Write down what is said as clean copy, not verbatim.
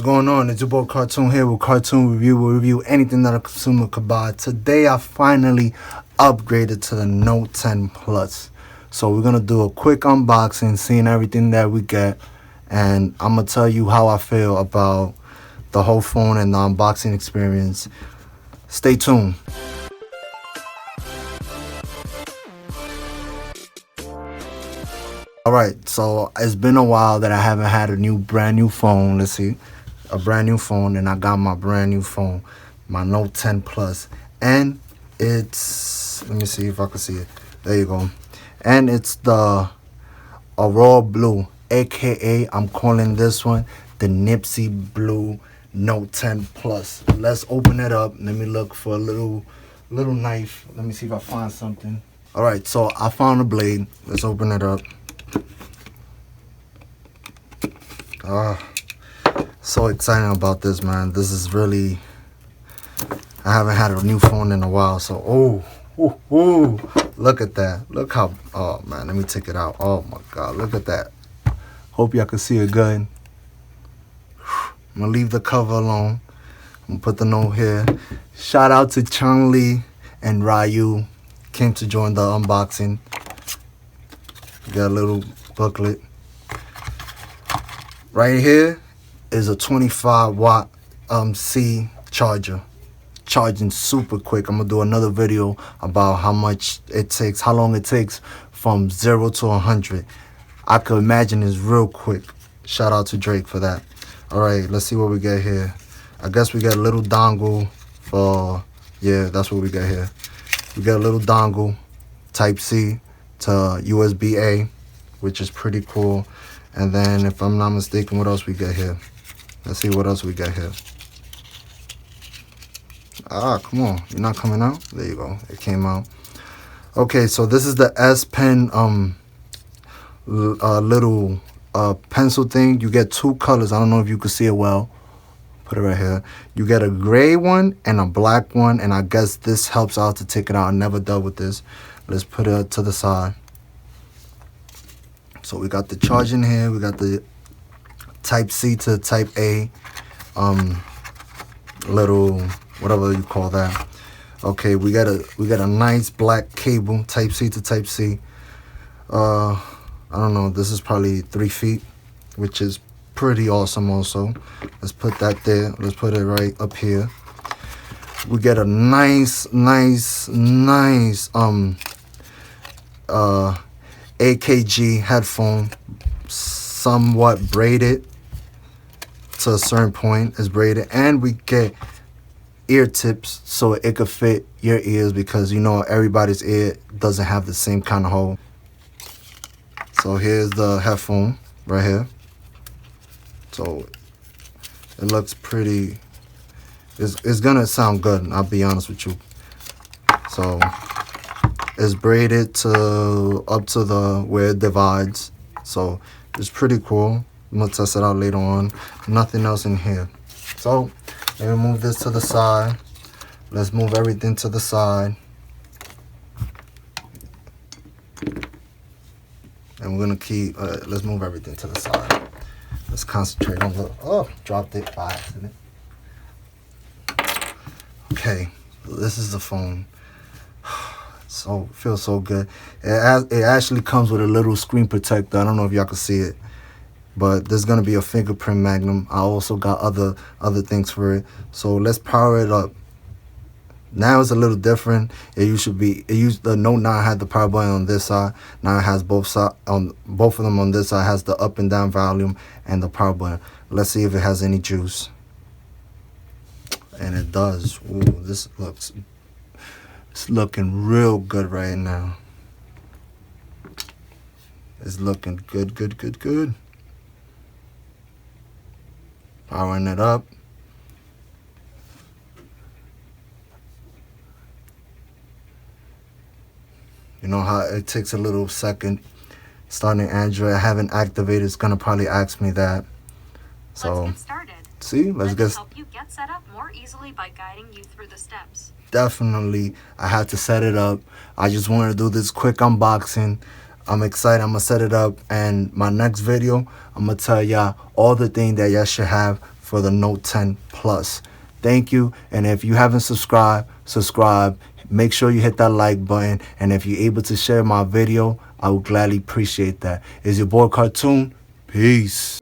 What's going on? It's your boy Cartoon here with Cartoon Review. We'll review anything that a consumer could buy. Today I finally upgraded to the Note 10 Plus. So we're gonna do a quick unboxing, seeing everything that we get, and I'm gonna tell you how I feel about the whole phone and the unboxing experience. Stay tuned. Alright, so it's been a while that I haven't had a brand new phone. Let's see. A brand new phone, and I got my brand new phone, my Note 10 Plus, and it's, let me see if I can see it. There you go. And it's the Aurora Blue, aka I'm calling this one the Nipsey Blue Note 10 Plus. Let's open it up. Let me look for a little knife. Let me see if I find something. All right, so I found a blade. Let's open it up. So excited about this, man. This is really, I haven't had a new phone in a while, so look at that. Look how, oh man, let me take it out. Oh my god, look at that. Hope y'all can see it good. I'm gonna leave the cover alone. I'm gonna put the note here. Shout out to Chang Lee and Ryu, came to join the unboxing. Got a little booklet right here. Is a 25 watt C charger, charging super quick. I'm gonna do another video about how much it takes, how long it takes from 0 to 100. I could imagine it's real quick. Shout out to Drake for that. All right, let's see what we get here. I guess we got a little dongle for, yeah, that's what we got here. We got a little dongle, type C to USB A, which is pretty cool. And then if I'm not mistaken, what else we got here? Let's see what else we got here. Come on. You're not coming out? There you go. It came out. Okay, so this is the S Pen little pencil thing. You get two colors. I don't know if you can see it well. Put it right here. You get a gray one and a black one, and I guess this helps out to take it out. I never dealt with this. Let's put it to the side. So we got the charging here. We got the type C to type A, little whatever you call that. Okay, we got a nice black cable, type C to type C. I don't know, this is probably 3 feet, which is pretty awesome also. Let's put that there. Let's put it right up here. We get a nice AKG headphone, somewhat braided to a certain point. It's braided, and we get ear tips so it could fit your ears, because you know everybody's ear doesn't have the same kind of hole. So here's the headphone right here. So it looks pretty, it's gonna sound good, I'll be honest with you. So it's braided to up to the where it divides, so it's pretty cool. I'm gonna test it out later on. Nothing else in here. So let me move this to the side. Let's move everything to the side. And we're gonna keep, let's move everything to the side. Let's concentrate on the, dropped it by accident. Okay, this is the phone. So feels so good. It actually comes with a little screen protector. I don't know if y'all can see it, but there's gonna be a fingerprint magnum. I also got other things for it. So let's power it up. Now it's a little different. The Note 9 had the power button on this side. Now it has both of them on this side. It has the up and down volume and the power button. Let's see if it has any juice. And it does. Ooh, it's looking real good right now. It's looking good. Powering it up. You know how it takes a little second starting Android. I haven't activated. It's gonna probably ask me that. So let's get started. See, Let me help you get set up more easily by guiding you through the steps. Definitely, I had to set it up. I just wanted to do this quick unboxing. I'm excited. I'm gonna set it up, and my next video, I'm gonna tell y'all all the things that y'all should have for the Note 10 Plus. Thank you, and if you haven't subscribed, subscribe. Make sure you hit that like button, and if you're able to share my video, I would gladly appreciate that. It's your boy Cartoon. Peace.